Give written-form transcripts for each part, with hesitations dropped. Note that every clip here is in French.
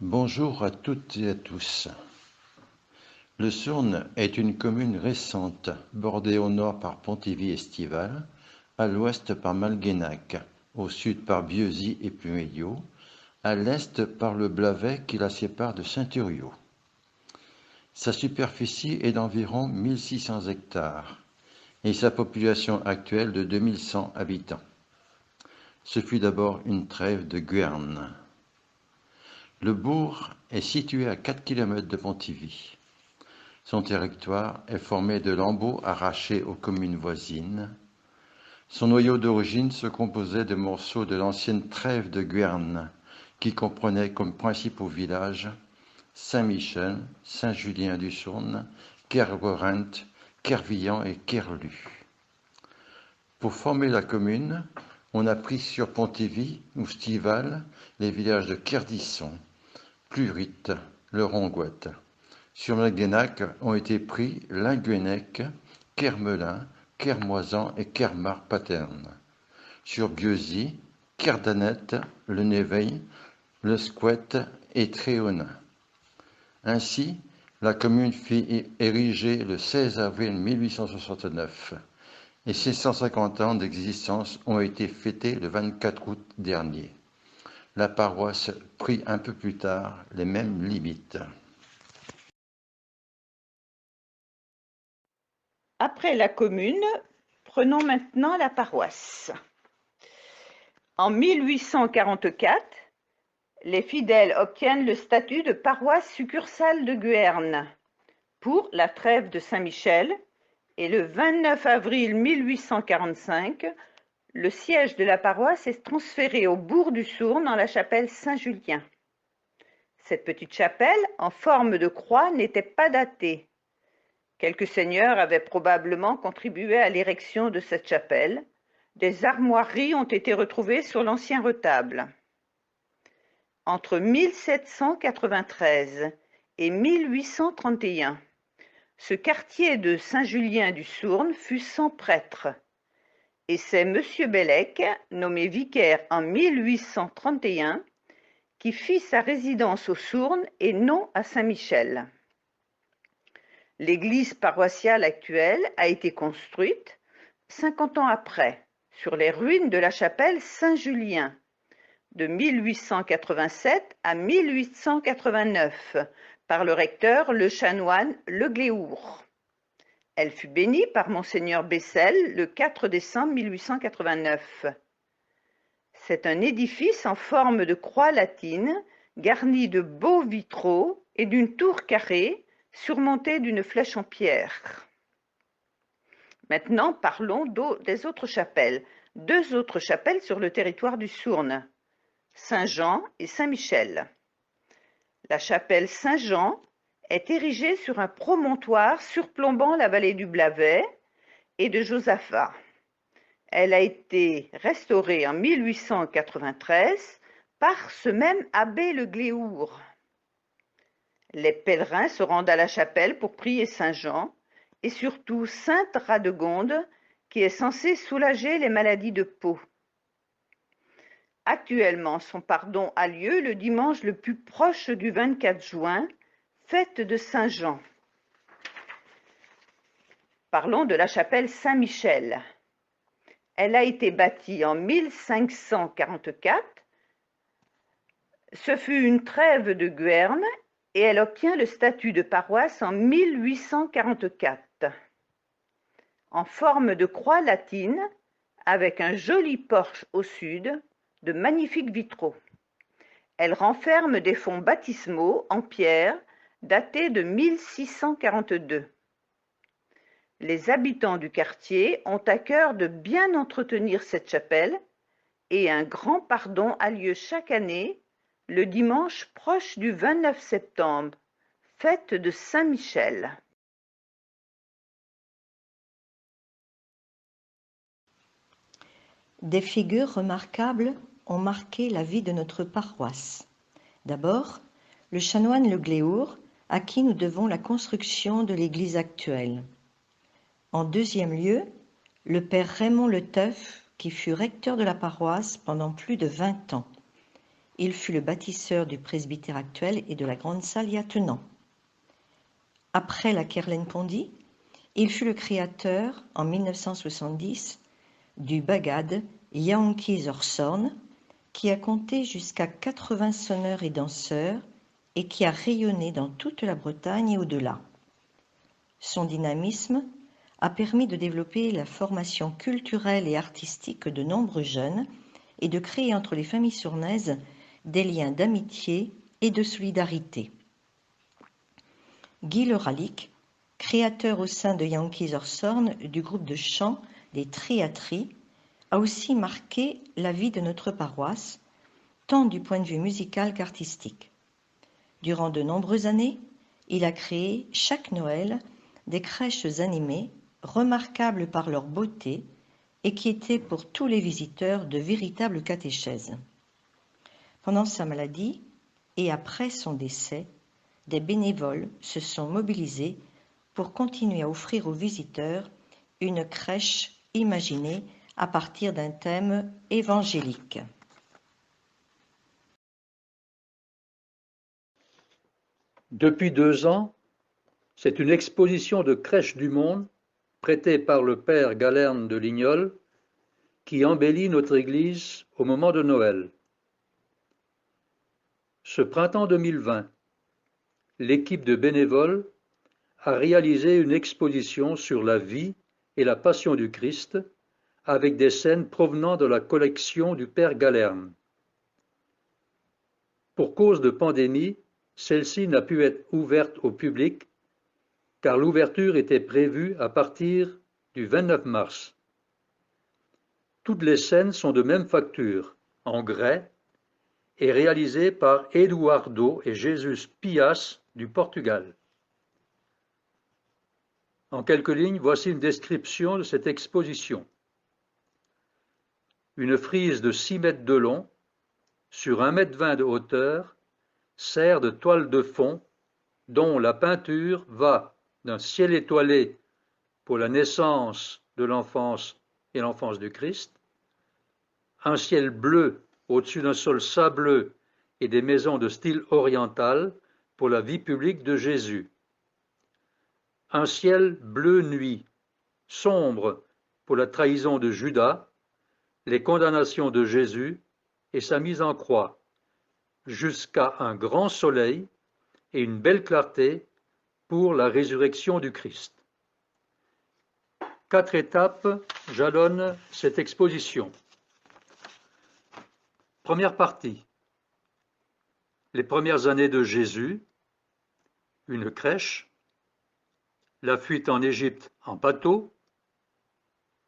Bonjour à toutes et à tous. Le Sourne est une commune récente, bordée au nord par Pontivy-Estival, à l'ouest par Malguenac, au sud par Bieuzy et Pluméliau, à l'est par le Blavet qui la sépare de Saint-Thuriau. Sa superficie est d'environ 1600 hectares et sa population actuelle de 2100 habitants. Ce fut d'abord une trêve de Guernes. Le bourg est situé à 4 km de Pontivy. Son territoire est formé de lambeaux arrachés aux communes voisines. Son noyau d'origine se composait de morceaux de l'ancienne trêve de Guernes, qui comprenait comme principaux villages Saint-Michel, Saint-Julien-du-Sourne, Kergorrent, Kervillan et Kerlu. Pour former la commune, on a pris sur Pontivy ou Stival les villages de Kerdisson, Plurit, Le Rongoët. Sur Malguenac ont été pris Linguenec, Kermelin, Kermoisan et Kermard-Paterne. Sur Bieuzy, Kerdanet, Le Néveil, Le Squet et Tréhonin. Ainsi, la commune fut érigée le 16 avril 1869 et ses 150 ans d'existence ont été fêtés le 24 août dernier. La paroisse prit un peu plus tard les mêmes limites. Après la commune, prenons maintenant la paroisse. En 1844, les fidèles obtiennent le statut de paroisse succursale de Guernes pour la trêve de Saint-Michel et le 29 avril 1845, le siège de la paroisse est transféré au bourg du Sourne dans la chapelle Saint-Julien. Cette petite chapelle, en forme de croix, n'était pas datée. Quelques seigneurs avaient probablement contribué à l'érection de cette chapelle. Des armoiries ont été retrouvées sur l'ancien retable. Entre 1793 et 1831, ce quartier de Saint-Julien-du-Sourne fut sans prêtre, et c'est M. Bellec, nommé vicaire en 1831, qui fit sa résidence au Sourne et non à Saint-Michel. L'église paroissiale actuelle a été construite 50 ans après, sur les ruines de la chapelle Saint-Julien, de 1887 à 1889, par le recteur le chanoine Le Gléour. Elle fut bénie par Monseigneur Bessel le 4 décembre 1889. C'est un édifice en forme de croix latine, garni de beaux vitraux et d'une tour carrée, surmontée d'une flèche en pierre. Maintenant, parlons des autres chapelles. Deux autres chapelles sur le territoire du Sourne, Saint-Jean et Saint-Michel. La chapelle Saint-Jean est érigée sur un promontoire surplombant la vallée du Blavet et de Josaphat. Elle a été restaurée en 1893 par ce même abbé Le Gléour. Les pèlerins se rendent à la chapelle pour prier Saint-Jean et surtout Sainte Radegonde, qui est censée soulager les maladies de peau. Actuellement, son pardon a lieu le dimanche le plus proche du 24 juin, fête de Saint-Jean. Parlons de la chapelle Saint-Michel. Elle a été bâtie en 1544. Ce fut une trêve de Guernes et elle obtient le statut de paroisse en 1844. En forme de croix latine, avec un joli porche au sud, de magnifiques vitraux. Elle renferme des fonts baptismaux en pierre datés de 1642. Les habitants du quartier ont à cœur de bien entretenir cette chapelle et un grand pardon a lieu chaque année le dimanche proche du 29 septembre, fête de Saint-Michel. Des figures remarquables ont marqué la vie de notre paroisse. D'abord, le chanoine Le Gléour, à qui nous devons la construction de l'église actuelle. En deuxième lieu, le père Raymond Le Teuf, qui fut recteur de la paroisse pendant plus de 20 ans. il fut le bâtisseur du presbytère actuel et de la grande salle y attenant. Après la Kerlenpondy, il fut le créateur, en 1970, du Bagad Yankee Zorsorn, qui a compté jusqu'à 80 sonneurs et danseurs et qui a rayonné dans toute la Bretagne et au-delà. Son dynamisme a permis de développer la formation culturelle et artistique de nombreux jeunes et de créer entre les familles sournaises des liens d'amitié et de solidarité. Guy Le Rallic, créateur au sein de Yankee Zorsorn du groupe de chant des Triatri, a aussi marqué la vie de notre paroisse, tant du point de vue musical qu'artistique. Durant de nombreuses années, il a créé chaque Noël des crèches animées, remarquables par leur beauté et qui étaient pour tous les visiteurs de véritables catéchèses. Pendant sa maladie et après son décès, des bénévoles se sont mobilisés pour continuer à offrir aux visiteurs une crèche imaginée à partir d'un thème évangélique. Depuis 2 ans, c'est une exposition de crèches du monde prêtée par le père Galerne de Lignol qui embellit notre église au moment de Noël. Ce printemps 2020, l'équipe de bénévoles a réalisé une exposition sur la vie et la passion du Christ avec des scènes provenant de la collection du père Galerne. Pour cause de pandémie, celle-ci n'a pu être ouverte au public car l'ouverture était prévue à partir du 29 mars. Toutes les scènes sont de même facture, en grès, et réalisées par Eduardo et Jesus Pias du Portugal. En quelques lignes, voici une description de cette exposition. Une frise de 6 mètres de long, sur 1,20 m de hauteur, sert de toile de fond, dont la peinture va d'un ciel étoilé pour la naissance de l'enfance et l'enfance du Christ, un ciel bleu au-dessus d'un sol sableux et des maisons de style oriental pour la vie publique de Jésus. Un ciel bleu nuit, sombre pour la trahison de Judas, les condamnations de Jésus et sa mise en croix, jusqu'à un grand soleil et une belle clarté pour la résurrection du Christ. 4 étapes jalonnent cette exposition. Première partie. Les premières années de Jésus, une crèche, la fuite en Égypte en bateau,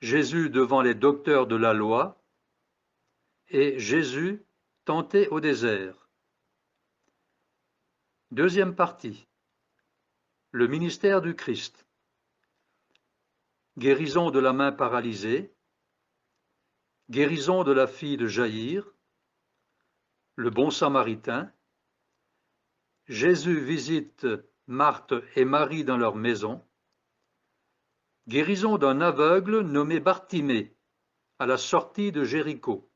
Jésus devant les docteurs de la loi et Jésus tenté au désert. Deuxième partie. Le ministère du Christ. Guérison de la main paralysée, guérison de la fille de Jaïr, le bon samaritain, Jésus visite Marthe et Marie dans leur maison, guérison d'un aveugle nommé Bartimée à la sortie de Jéricho.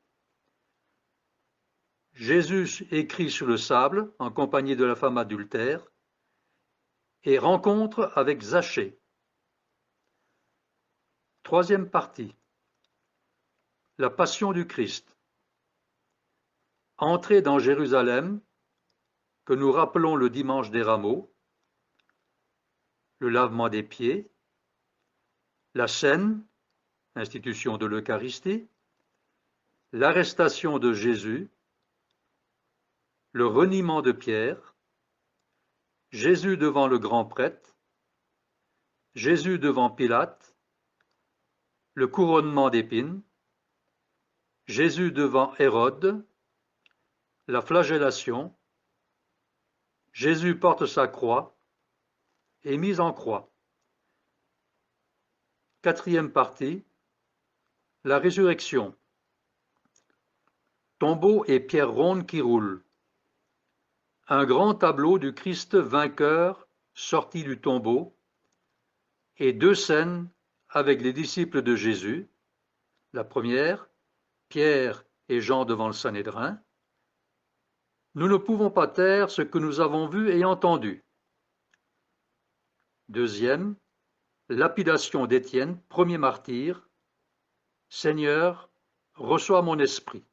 Jésus écrit sur le sable en compagnie de la femme adultère et rencontre avec Zachée. Troisième partie. La passion du Christ. Entrée dans Jérusalem, que nous rappelons le dimanche des Rameaux, le lavement des pieds, la scène, institution de l'Eucharistie, l'arrestation de Jésus, le reniement de Pierre, Jésus devant le grand prêtre, Jésus devant Pilate, le couronnement d'épines, Jésus devant Hérode, la flagellation, Jésus porte sa croix et mis en croix. Quatrième partie, la résurrection. Tombeau et pierre ronde qui roulent. Un grand tableau du Christ vainqueur sorti du tombeau et 2 scènes avec les disciples de Jésus. La première, Pierre et Jean devant le Sanhédrin. Nous ne pouvons pas taire ce que nous avons vu et entendu. Deuxième, lapidation d'Étienne, premier martyr. Seigneur, reçois mon esprit.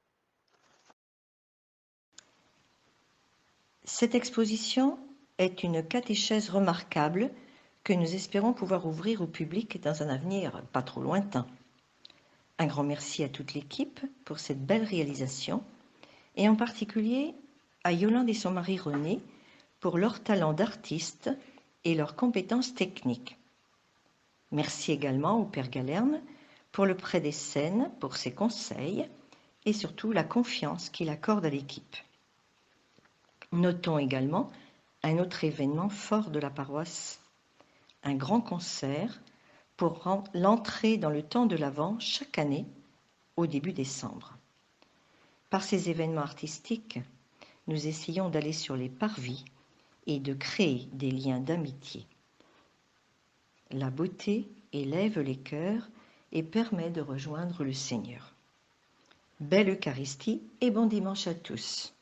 Cette exposition est une catéchèse remarquable que nous espérons pouvoir ouvrir au public dans un avenir pas trop lointain. Un grand merci à toute l'équipe pour cette belle réalisation et en particulier à Yolande et son mari René pour leur talent d'artiste et leurs compétences techniques. Merci également au Père Galerne pour le prêt des scènes, pour ses conseils et surtout la confiance qu'il accorde à l'équipe. Notons également un autre événement fort de la paroisse, un grand concert pour l'entrée dans le temps de l'Avent chaque année au début décembre. Par ces événements artistiques, nous essayons d'aller sur les parvis et de créer des liens d'amitié. La beauté élève les cœurs et permet de rejoindre le Seigneur. Belle Eucharistie et bon dimanche à tous.